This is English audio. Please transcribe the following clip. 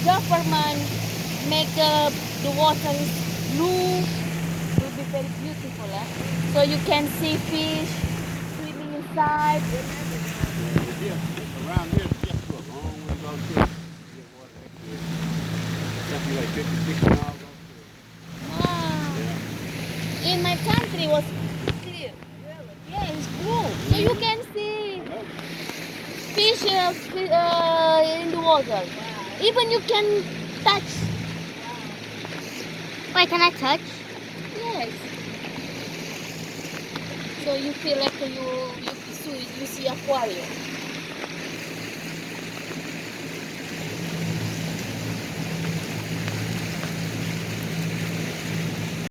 government make the water is blue, will be very beautiful. So you can see fish swimming inside. Yeah, around here, just a long way to go to get water. Something like 50, 60 miles off Wow. the In my country was clear. Yeah, it's blue. So you can see fish in the water. Even you can touch. Wait, can I touch? Yes. So you feel like you see aquarium.